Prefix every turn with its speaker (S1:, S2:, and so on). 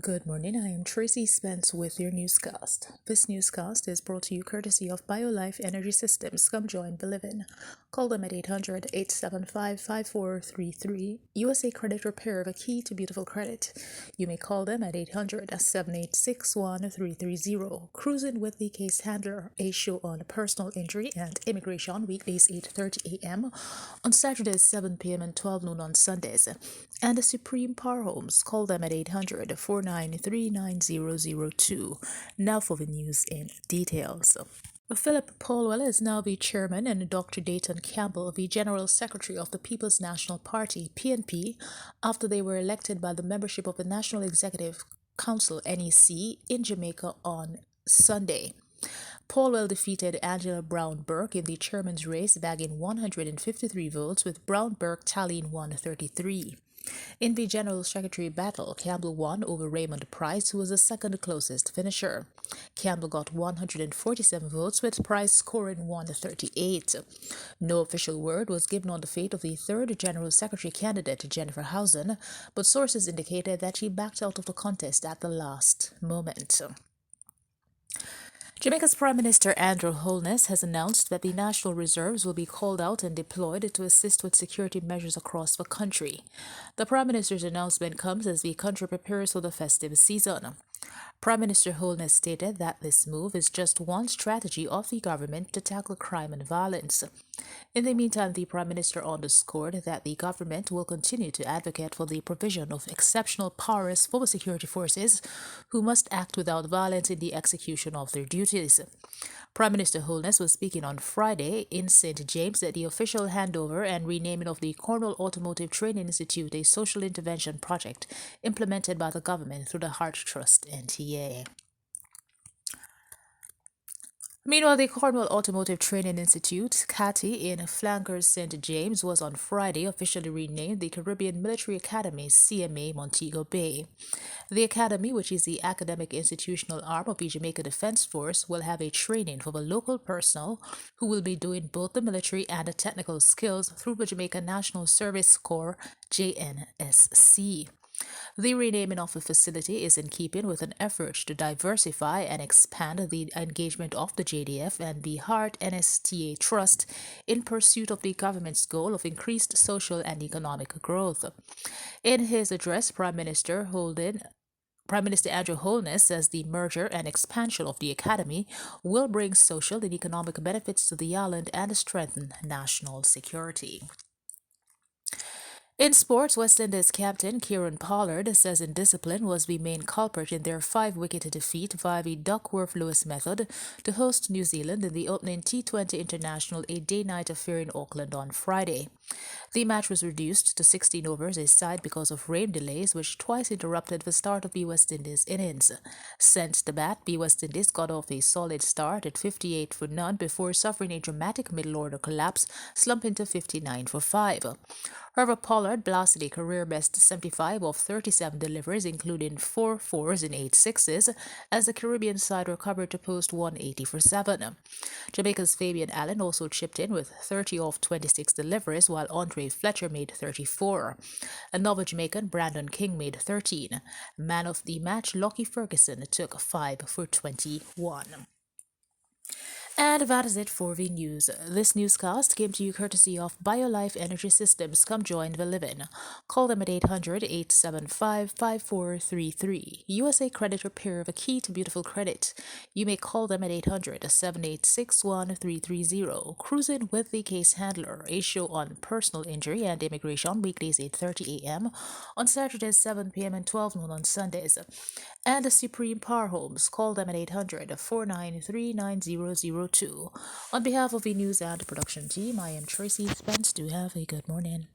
S1: Good morning, I am Tracy Spence with your newscast. This newscast is brought to you courtesy of BioLife Energy Systems. Come join the living. Call them at 800-875-5433. USA Credit Repair, the key to beautiful credit. You may call them at 800-786-1330. Cruising with the case handler, a show on personal injury and immigration, weekdays 8:30 a.m. on Saturdays 7 p.m. and 12 noon on Sundays. And the Supreme Power Homes, call them at 800-493-9002. Now for the news in details. Philip Polwell is now the chairman and Dr. Dayton Campbell the general secretary of the People's National Party, PNP, after they were elected by the membership of the National Executive Council, NEC, in Jamaica on Sunday. Polwell defeated Angela Brown-Burke in the chairman's race, bagging 153 votes, with Brown-Burke tallying 133. In the General Secretary battle, Campbell won over Raymond Price, who was the second closest finisher. Campbell got 147 votes, with Price scoring 138. No official word was given on the fate of the third General Secretary candidate, Jennifer Housen, but sources indicated that she backed out of the contest at the last moment. Jamaica's Prime Minister Andrew Holness has announced that the National Reserves will be called out and deployed to assist with security measures across the country. The Prime Minister's announcement comes as the country prepares for the festive season. Prime Minister Holness stated that this move is just one strategy of the government to tackle crime and violence. In the meantime, the Prime Minister underscored that the government will continue to advocate for the provision of exceptional powers for the security forces, who must act without violence in the execution of their duties. Prime Minister Holness was speaking on Friday in St. James at the official handover and renaming of the Cornwall Automotive Training Institute, a social intervention project implemented by the government through the Heart Trust NTA. Meanwhile, the Cornwall Automotive Training Institute, CATI, in Flankers, St. James, was on Friday officially renamed the Caribbean Military Academy, CMA, Montego Bay. The academy, which is the academic institutional arm of the Jamaica Defense Force, will have a training for the local personnel who will be doing both the military and the technical skills through the Jamaica National Service Corps, JNSC. The renaming of the facility is in keeping with an effort to diversify and expand the engagement of the JDF and the Heart NSTA Trust in pursuit of the government's goal of increased social and economic growth. In his address, Prime Minister Andrew Holness says the merger and expansion of the academy will bring social and economic benefits to the island and strengthen national security. In sports, West Indies captain Kieran Pollard says indiscipline was the main culprit in their 5-wicket defeat via the Duckworth-Lewis method to host New Zealand in the opening T20 International, a day-night affair in Auckland on Friday. The match was reduced to 16 overs a side because of rain delays, which twice interrupted the start of the West Indies innings. Sent to bat, the West Indies got off a solid start at 58 for none before suffering a dramatic middle-order collapse, slumping to 59 for 5. However, Pollard blasted a career-best 75 of 37 deliveries, including 4 fours and 8 sixes, as the Caribbean side recovered to post 180 for 7. Jamaica's Fabian Allen also chipped in with 30 of 26 deliveries, while Andre Fletcher made 34. Another Jamaican, Brandon King, made 13. Man of the match, Lockie Ferguson, took 5 for 21. And that is it for the news. This newscast came to you courtesy of BioLife Energy Systems. Come join the living. Call them at 800-875-5433. USA Credit Repair, the key to beautiful credit. You may call them at 800-786-1330. Cruising with the case handler, a show on personal injury and immigration, weekdays 8:30 a.m. on Saturdays 7 p.m. and 12 noon on Sundays. And the Supreme Power Homes, call them at 800-493-9002. On behalf of the news and production team, I am Tracy Spence. Do have a good morning.